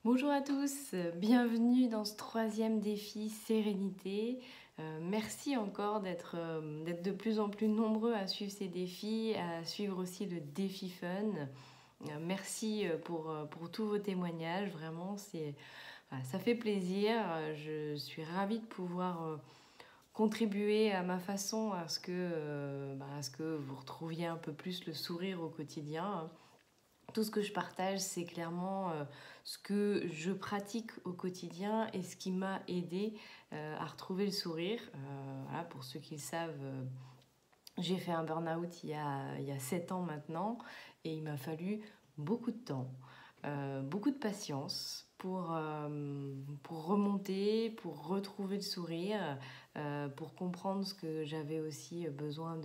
Bonjour à tous, bienvenue dans ce troisième défi Sérénité. Merci encore d'être de plus en plus nombreux à suivre ces défis, à suivre aussi le défi Fun. Merci pour tous vos témoignages, vraiment, voilà, ça fait plaisir. Je suis ravie de pouvoir contribuer à ma façon à ce que vous retrouviez un peu plus le sourire au quotidien. Tout ce que je partage, c'est clairement ce que je pratique au quotidien et ce qui m'a aidé à retrouver le sourire. Voilà, pour ceux qui le savent, j'ai fait un burn-out il y a 7 ans maintenant et il m'a fallu beaucoup de temps, beaucoup de patience pour remonter, pour retrouver le sourire, pour comprendre ce que j'avais aussi besoin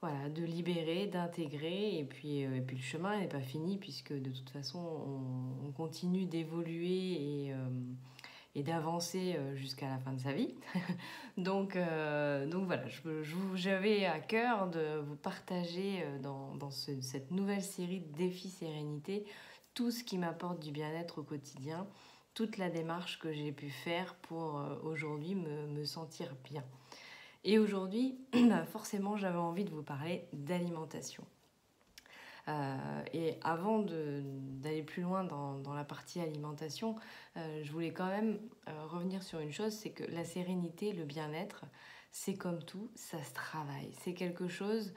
voilà, de libérer, d'intégrer. Et puis le chemin n'est pas fini puisque de toute façon, on continue d'évoluer et d'avancer jusqu'à la fin de sa vie. Donc voilà, j'avais à cœur de vous partager dans cette nouvelle série de défis sérénité tout ce qui m'apporte du bien-être au quotidien, toute la démarche que j'ai pu faire pour aujourd'hui me sentir bien. Et aujourd'hui, forcément, j'avais envie de vous parler d'alimentation. Et avant d'aller plus loin dans la partie alimentation, je voulais quand même revenir sur une chose, c'est que la sérénité, le bien-être, c'est comme tout, ça se travaille. C'est quelque chose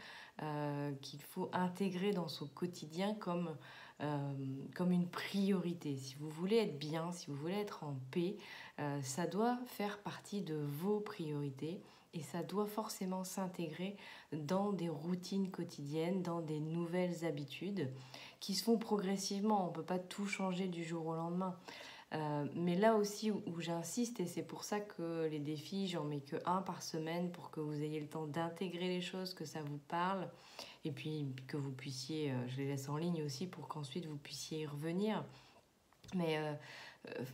qu'il faut intégrer dans son quotidien comme une priorité. Si vous voulez être bien, si vous voulez être en paix, ça doit faire partie de vos priorités. Et ça doit forcément s'intégrer dans des routines quotidiennes, dans des nouvelles habitudes qui se font progressivement. On ne peut pas tout changer du jour au lendemain. Mais là aussi où j'insiste, et c'est pour ça que les défis, j'en mets que un par semaine pour que vous ayez le temps d'intégrer les choses, que ça vous parle, et puis que vous puissiez, je les laisse en ligne aussi pour qu'ensuite vous puissiez y revenir. Mais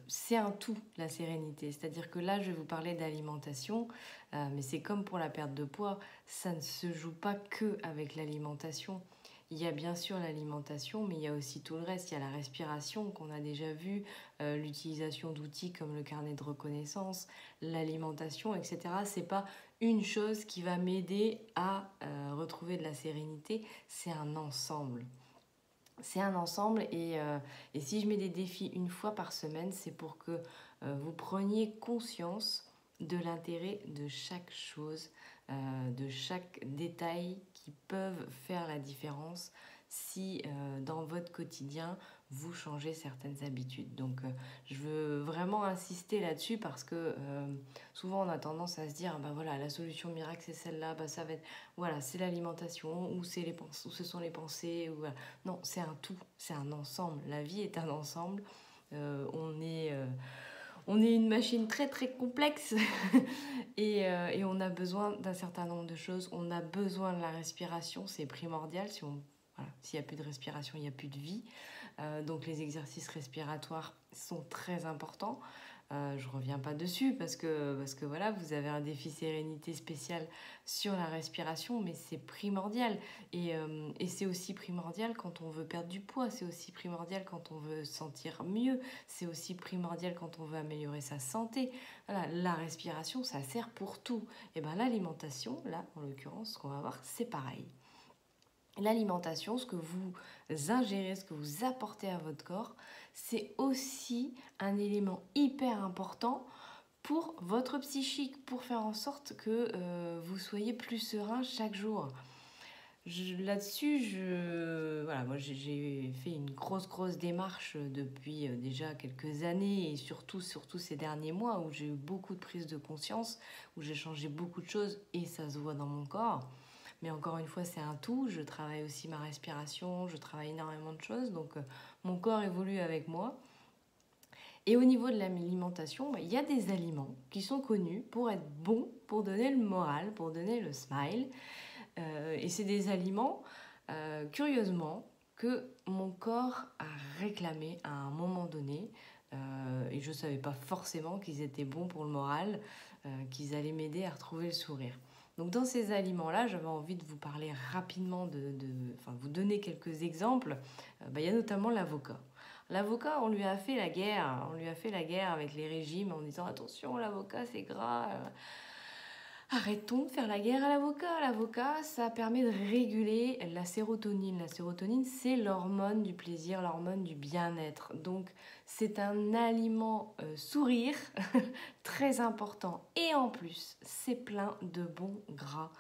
c'est un tout, la sérénité. C'est-à-dire que là, je vais vous parler d'alimentation, mais c'est comme pour la perte de poids, ça ne se joue pas que avec l'alimentation. Il y a bien sûr l'alimentation, mais il y a aussi tout le reste. Il y a la respiration qu'on a déjà vu, l'utilisation d'outils comme le carnet de reconnaissance, l'alimentation, etc. C'est pas une chose qui va m'aider à retrouver de la sérénité, c'est un ensemble. C'est un ensemble et si je mets des défis une fois par semaine, c'est pour que vous preniez conscience de l'intérêt de chaque chose, de chaque détail qui peuvent faire la différence si dans votre quotidien vous changez certaines habitudes. Donc je veux vraiment insister là-dessus parce que souvent on a tendance à se dire bah voilà, la solution miracle c'est celle-là, bah ça va être voilà, c'est l'alimentation ou c'est les pensées, ou ce sont les pensées ou voilà. Non, c'est un tout, c'est un ensemble. La vie est un ensemble. On est une machine très très complexe et on a besoin d'un certain nombre de choses. On a besoin de la respiration, c'est primordial. Voilà, s'il n'y a plus de respiration, il n'y a plus de vie. Donc les exercices respiratoires sont très importants. Je ne reviens pas dessus parce que voilà, vous avez un défi sérénité spécial sur la respiration, mais c'est primordial. Et c'est aussi primordial quand on veut perdre du poids, c'est aussi primordial quand on veut se sentir mieux, c'est aussi primordial quand on veut améliorer sa santé. Voilà, la respiration, ça sert pour tout. Et bien l'alimentation, là, en l'occurrence, ce qu'on va voir, c'est pareil. L'alimentation, ce que vous ingérez, ce que vous apportez à votre corps, c'est aussi un élément hyper important pour votre psychique, pour faire en sorte que vous soyez plus serein chaque jour. Là-dessus, voilà, moi j'ai fait une grosse démarche depuis déjà quelques années et surtout ces derniers mois où j'ai eu beaucoup de prise de conscience, où j'ai changé beaucoup de choses et ça se voit dans mon corps. Mais encore une fois, c'est un tout. Je travaille aussi ma respiration, je travaille énormément de choses. Donc, mon corps évolue avec moi. Et au niveau de l'alimentation, il y a des aliments qui sont connus pour être bons, pour donner le moral, pour donner le smile. Et c'est des aliments, curieusement, que mon corps a réclamé à un moment donné. Et je ne savais pas forcément qu'ils étaient bons pour le moral, qu'ils allaient m'aider à retrouver le sourire. Donc dans ces aliments-là, j'avais envie de vous parler rapidement, enfin vous donner quelques exemples. Il y a notamment l'avocat. L'avocat, on lui a fait la guerre. On lui a fait la guerre avec les régimes en disant attention, l'avocat c'est gras. Arrêtons de faire la guerre à l'avocat. L'avocat, ça permet de réguler la sérotonine. La sérotonine, c'est l'hormone du plaisir, l'hormone du bien-être. Donc, c'est un aliment sourire très important. Et en plus, c'est plein de bons gras.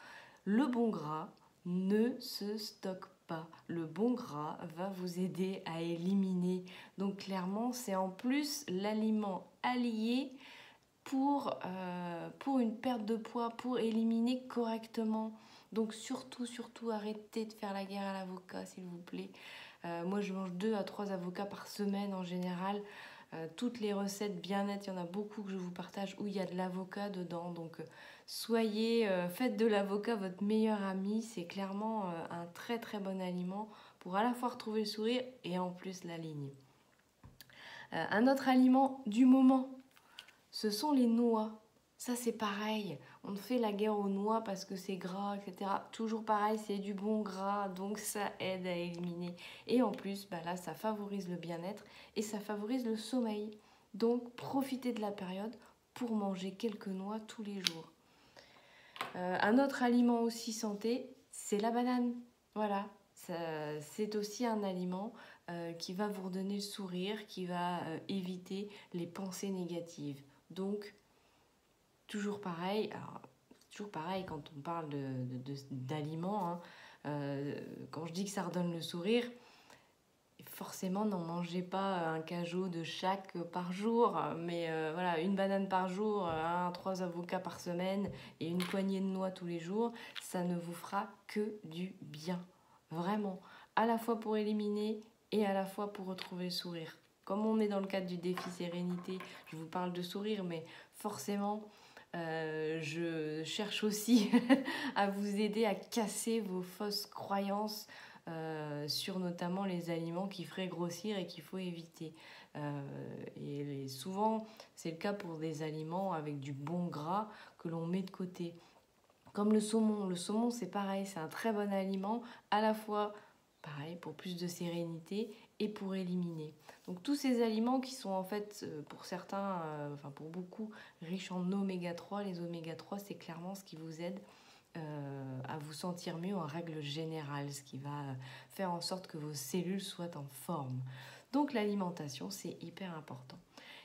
Le bon gras ne se stocke pas. Le bon gras va vous aider à éliminer. Donc, clairement, c'est en plus l'aliment allié pour une perte de poids, pour éliminer correctement. Donc surtout, arrêtez de faire la guerre à l'avocat, s'il vous plaît. Moi, je mange 2 à 3 avocats par semaine en général. Toutes les recettes bien-être, il y en a beaucoup que je vous partage où il y a de l'avocat dedans. Donc faites de l'avocat votre meilleur ami. C'est clairement un très très bon aliment pour à la fois retrouver le sourire et en plus la ligne. Un autre aliment du moment, ce sont les noix. Ça, c'est pareil. On fait la guerre aux noix parce que c'est gras, etc. Toujours pareil, c'est du bon gras, donc ça aide à éliminer. Et en plus, là, ça favorise le bien-être et ça favorise le sommeil. Donc, profitez de la période pour manger quelques noix tous les jours. Un autre aliment aussi santé, c'est la banane. Voilà, c'est aussi un aliment qui va vous redonner le sourire, qui va éviter les pensées négatives. Donc, toujours pareil quand on parle d'aliments, quand je dis que ça redonne le sourire, forcément n'en mangez pas un cajot de chaque par jour, mais voilà, une banane par jour, 3 avocats par semaine et une poignée de noix tous les jours, ça ne vous fera que du bien, vraiment, à la fois pour éliminer et à la fois pour retrouver le sourire. Comme on est dans le cadre du défi sérénité, je vous parle de sourire, mais forcément, je cherche aussi à vous aider à casser vos fausses croyances sur notamment les aliments qui feraient grossir et qu'il faut éviter. Et souvent, c'est le cas pour des aliments avec du bon gras que l'on met de côté. Comme le saumon. Le saumon, c'est pareil, c'est un très bon aliment, à la fois pareil pour plus de sérénité et pour éliminer. Donc tous ces aliments qui sont en fait pour certains, pour beaucoup, riches en oméga 3, les oméga 3 c'est clairement ce qui vous aide à vous sentir mieux en règle générale, ce qui va faire en sorte que vos cellules soient en forme. Donc l'alimentation c'est hyper important.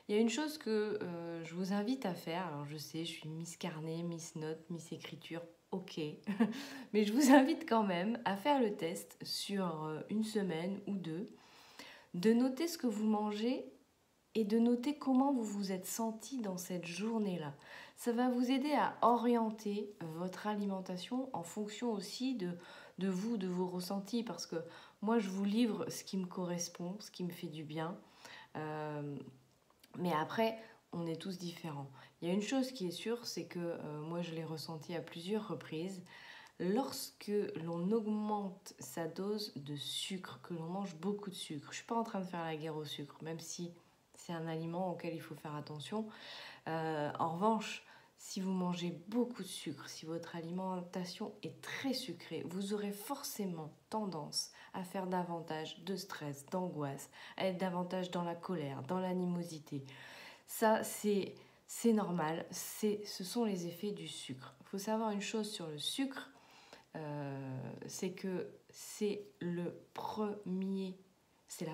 Il y a une chose que je vous invite à faire, alors je sais, je suis Miss Carnet, Miss Note, Miss Écriture, ok, mais je vous invite quand même à faire le test sur une semaine ou 2, de noter ce que vous mangez et de noter comment vous vous êtes senti dans cette journée-là. Ça va vous aider à orienter votre alimentation en fonction aussi de vous, de vos ressentis, parce que moi je vous livre ce qui me correspond, ce qui me fait du bien. Mais après, on est tous différents. Il y a une chose qui est sûre, c'est que moi je l'ai ressenti à plusieurs reprises. Lorsque l'on augmente sa dose de sucre, que l'on mange beaucoup de sucre, je ne suis pas en train de faire la guerre au sucre, même si c'est un aliment auquel il faut faire attention. En revanche, si vous mangez beaucoup de sucre, si votre alimentation est très sucrée, vous aurez forcément tendance à faire davantage de stress, d'angoisse, à être davantage dans la colère, dans l'animosité. Ça, c'est normal, ce sont les effets du sucre. Il faut savoir une chose sur le sucre, c'est que c'est la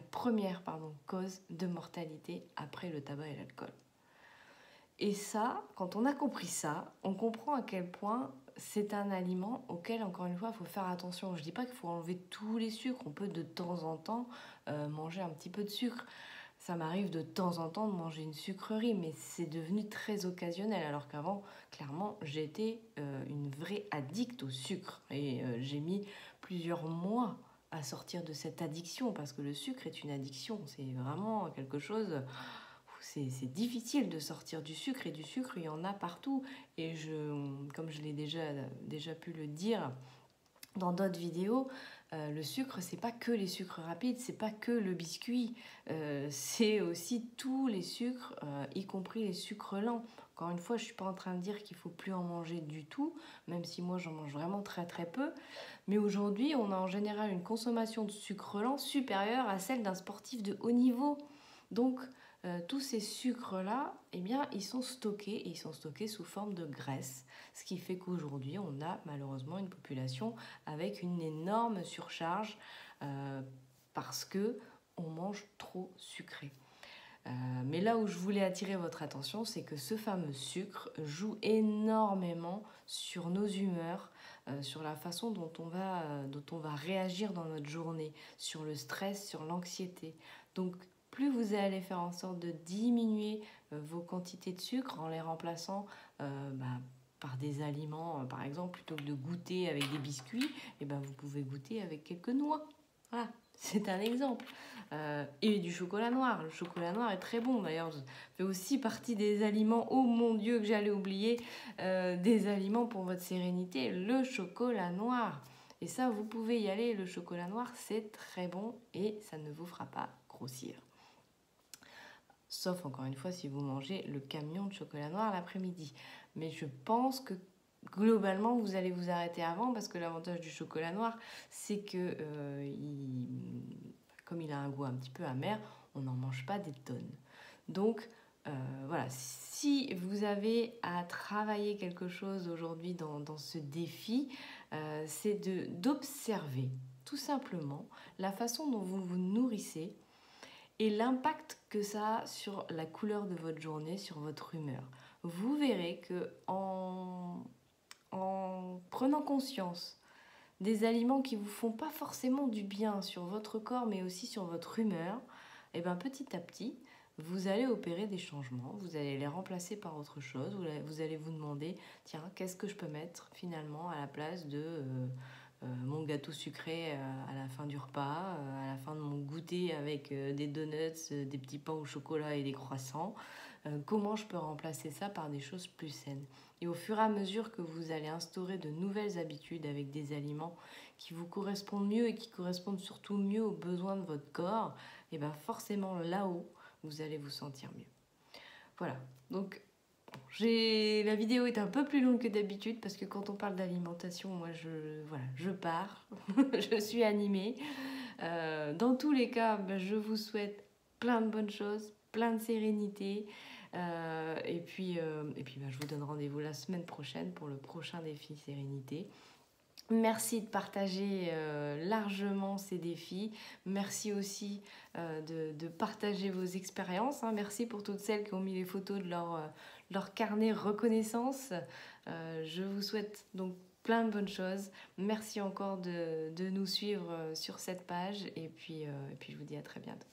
première cause de mortalité après le tabac et l'alcool. Et ça, quand on a compris ça, on comprend à quel point c'est un aliment auquel, encore une fois, il faut faire attention. Je ne dis pas qu'il faut enlever tous les sucres, on peut de temps en temps manger un petit peu de sucre. Ça m'arrive de temps en temps de manger une sucrerie, mais c'est devenu très occasionnel. Alors qu'avant, clairement, j'étais une vraie addict au sucre. Et j'ai mis plusieurs mois à sortir de cette addiction, parce que le sucre est une addiction. C'est vraiment quelque chose... C'est difficile de sortir du sucre, et du sucre, il y en a partout. Et comme je l'ai déjà pu le dire dans d'autres vidéos, Le sucre, c'est pas que les sucres rapides, c'est pas que le biscuit, c'est aussi tous les sucres, y compris les sucres lents. Encore une fois, je suis pas en train de dire qu'il faut plus en manger du tout, même si moi j'en mange vraiment très très peu. Mais aujourd'hui, on a en général une consommation de sucre lent supérieure à celle d'un sportif de haut niveau. Donc, tous ces sucres-là, eh bien, ils sont stockés et ils sont stockés sous forme de graisse. Ce qui fait qu'aujourd'hui, on a malheureusement une population avec une énorme surcharge euh, parce que on mange trop sucré. Mais là où je voulais attirer votre attention, c'est que ce fameux sucre joue énormément sur nos humeurs, sur la façon dont on va réagir dans notre journée, sur le stress, sur l'anxiété. Donc, plus vous allez faire en sorte de diminuer vos quantités de sucre en les remplaçant par des aliments, par exemple, plutôt que de goûter avec des biscuits, eh ben, vous pouvez goûter avec quelques noix. Voilà, c'est un exemple. Et du chocolat noir. Le chocolat noir est très bon d'ailleurs. Ça fait aussi partie des aliments, oh mon Dieu que j'allais oublier, des aliments pour votre sérénité. Le chocolat noir. Et ça, vous pouvez y aller. Le chocolat noir, c'est très bon et ça ne vous fera pas grossir. Sauf encore une fois si vous mangez le camion de chocolat noir l'après-midi. Mais je pense que globalement, vous allez vous arrêter avant parce que l'avantage du chocolat noir, c'est que comme il a un goût un petit peu amer, on n'en mange pas des tonnes. Donc voilà, si vous avez à travailler quelque chose aujourd'hui dans ce défi, c'est d'observer tout simplement la façon dont vous vous nourrissez et l'impact que ça a sur la couleur de votre journée, sur votre humeur. Vous verrez que en prenant conscience des aliments qui vous font pas forcément du bien sur votre corps, mais aussi sur votre humeur, et ben petit à petit, vous allez opérer des changements, vous allez les remplacer par autre chose, vous allez vous demander, tiens, qu'est-ce que je peux mettre finalement à la place de mon gâteau sucré à la fin du repas, à la fin de mon goûter avec des donuts, des petits pains au chocolat et des croissants. Comment je peux remplacer ça par des choses plus saines. Et au fur et à mesure que vous allez instaurer de nouvelles habitudes avec des aliments qui vous correspondent mieux et qui correspondent surtout mieux aux besoins de votre corps, et bien forcément là-haut, vous allez vous sentir mieux. Voilà, donc la vidéo est un peu plus longue que d'habitude parce que quand on parle d'alimentation, moi je pars, je suis animée. Dans tous les cas, je vous souhaite plein de bonnes choses, plein de sérénité. Et puis je vous donne rendez-vous la semaine prochaine pour le prochain défi sérénité. Merci de partager largement ces défis. Merci aussi de partager vos expériences. Merci pour toutes celles qui ont mis les photos de leur carnet reconnaissance. Je vous souhaite donc plein de bonnes choses. Merci encore de nous suivre sur cette page. Et puis je vous dis à très bientôt.